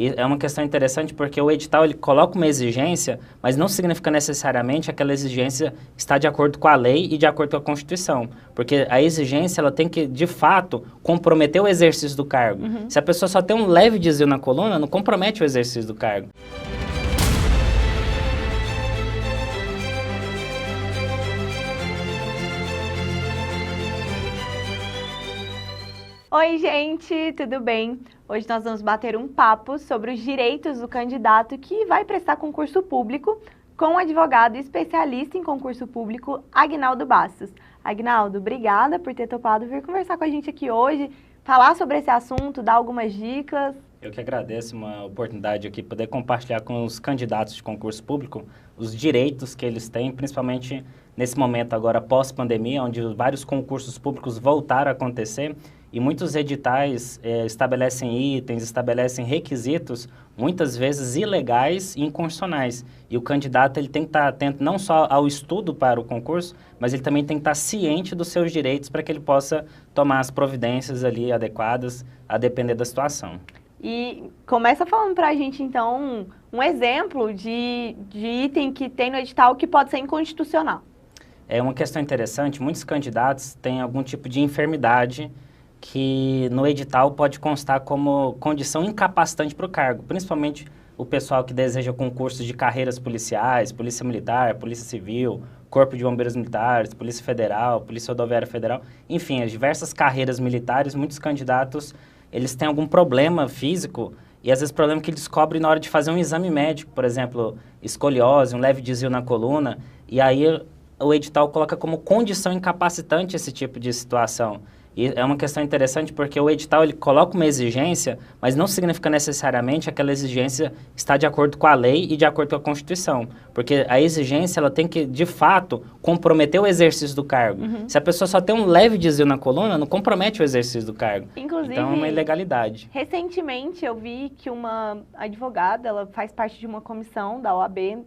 E é uma questão interessante porque o edital ele coloca uma exigência, mas não significa necessariamente aquela exigência está de acordo com a lei e de acordo com a Constituição. Porque a exigência ela tem que, de fato, comprometer o exercício do cargo. Se a pessoa só tem um leve desvio na coluna, não compromete o exercício do cargo. Oi, gente, tudo bem? Hoje nós vamos bater um papo sobre os direitos do candidato que vai prestar concurso público com o advogado especialista em concurso público, Agnaldo Bastos. Agnaldo, obrigada por ter topado vir conversar com a gente aqui hoje, falar sobre esse assunto, dar algumas dicas. Eu que agradeço uma oportunidade aqui, poder compartilhar com os candidatos de concurso público os direitos que eles têm, principalmente nesse momento agora pós-pandemia, onde vários concursos públicos voltaram a acontecer e muitos editais estabelecem itens, estabelecem requisitos, muitas vezes ilegais e inconstitucionais. E o candidato ele tem que estar atento não só ao estudo para o concurso, mas ele também tem que estar ciente dos seus direitos para que ele possa tomar as providências ali adequadas a depender da situação. E começa falando para a gente, então, um exemplo de item que tem no edital que pode ser inconstitucional. É uma questão interessante, muitos candidatos têm algum tipo de enfermidade que no edital pode constar como condição incapacitante para o cargo, principalmente o pessoal que deseja concursos de carreiras policiais, Polícia Militar, Polícia Civil, Corpo de Bombeiros Militares, Polícia Federal, Polícia Rodoviária Federal, enfim, as diversas carreiras militares, muitos candidatos eles têm algum problema físico e às vezes problema que eles descobrem na hora de fazer um exame médico, por exemplo, escoliose, um leve desvio na coluna, e aí o edital coloca como condição incapacitante esse tipo de situação. E é uma questão interessante porque o edital ele coloca uma exigência, mas não significa necessariamente aquela exigência está de acordo com a lei e de acordo com a Constituição. Porque a exigência ela tem que, de fato, comprometer o exercício do cargo. Se a pessoa só tem um leve desvio na coluna, não compromete o exercício do cargo. Inclusive, então é uma ilegalidade. Recentemente eu vi que uma advogada, ela faz parte de uma comissão da OAB,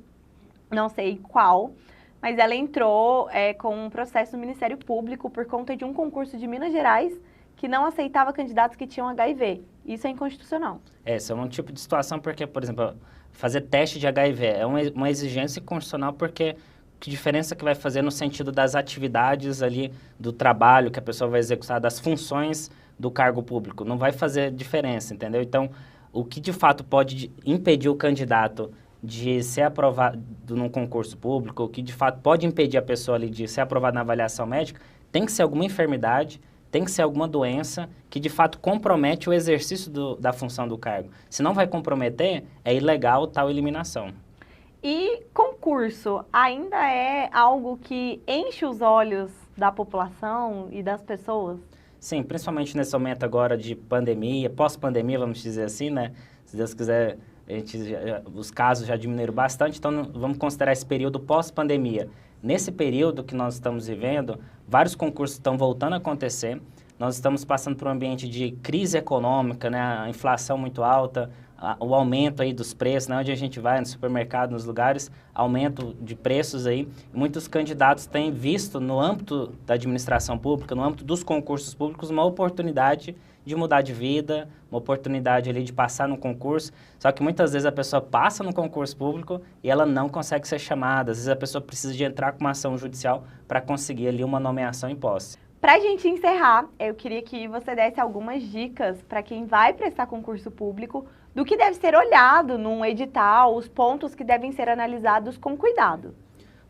não sei qual, mas ela entrou com um processo no Ministério Público por conta de um concurso de Minas Gerais que não aceitava candidatos que tinham HIV. Isso é inconstitucional. Esse é um tipo de situação porque, por exemplo, fazer teste de HIV é uma exigência constitucional porque que diferença que vai fazer no sentido das atividades ali do trabalho que a pessoa vai executar, das funções do cargo público? Não vai fazer diferença, entendeu? Então, o que de fato pode impedir o candidato de ser aprovado num concurso público, o que de fato pode impedir a pessoa ali de ser aprovada na avaliação médica, tem que ser alguma enfermidade, tem que ser alguma doença que de fato compromete o exercício da função do cargo. Se não vai comprometer, é ilegal tal eliminação. E concurso ainda é algo que enche os olhos da população e das pessoas? Sim, principalmente nesse momento agora de pandemia, pós-pandemia, vamos dizer assim, né? Se Deus quiser, os casos já diminuíram bastante, então vamos considerar esse período pós-pandemia. Nesse período que nós estamos vivendo, vários concursos estão voltando a acontecer, nós estamos passando por um ambiente de crise econômica, né? A inflação muito alta, o aumento aí dos preços, né? Onde a gente vai, no supermercado, nos lugares, aumento de preços aí. Muitos candidatos têm visto no âmbito da administração pública, no âmbito dos concursos públicos, uma oportunidade de mudar de vida, uma oportunidade ali de passar no concurso, só que muitas vezes a pessoa passa no concurso público e ela não consegue ser chamada, às vezes a pessoa precisa de entrar com uma ação judicial para conseguir ali uma nomeação em posse. Para a gente encerrar, eu queria que você desse algumas dicas para quem vai prestar concurso público do que deve ser olhado num edital, os pontos que devem ser analisados com cuidado.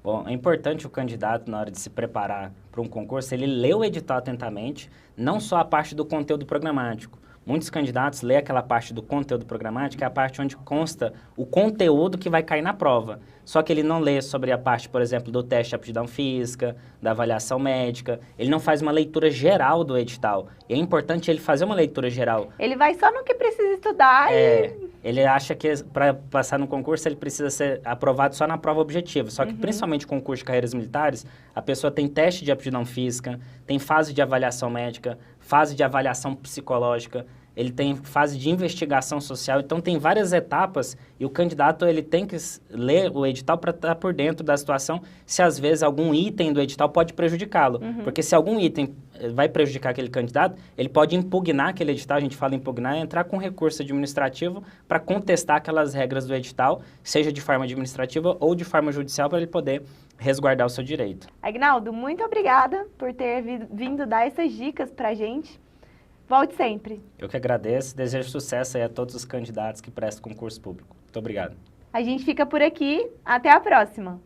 Bom, é importante o candidato, na hora de se preparar para um concurso, ele lê o edital atentamente, não só a parte do conteúdo programático. Muitos candidatos lêem aquela parte do conteúdo programático, que é a parte onde consta o conteúdo que vai cair na prova. Só que ele não lê sobre a parte, por exemplo, do teste de aptidão física, da avaliação médica. Ele não faz uma leitura geral do edital. E é importante ele fazer uma leitura geral. Ele vai só no que precisa estudar Ele acha que para passar no concurso ele precisa ser aprovado só na prova objetiva. Só que principalmente concurso de carreiras militares, a pessoa tem teste de aptidão física, tem fase de avaliação médica, fase de avaliação psicológica. ele tem fase de investigação social, então tem várias etapas e o candidato ele tem que ler o edital para estar por dentro da situação, se às vezes algum item do edital pode prejudicá-lo. Porque se algum item vai prejudicar aquele candidato, ele pode impugnar aquele edital, a gente fala impugnar, entrar com recurso administrativo para contestar aquelas regras do edital, seja de forma administrativa ou de forma judicial, para ele poder resguardar o seu direito. Aguinaldo, muito obrigada por ter vindo dar essas dicas para a gente. Volte sempre. Eu que agradeço, desejo sucesso aí a todos os candidatos que prestam concurso público. Muito obrigado. A gente fica por aqui, até a próxima.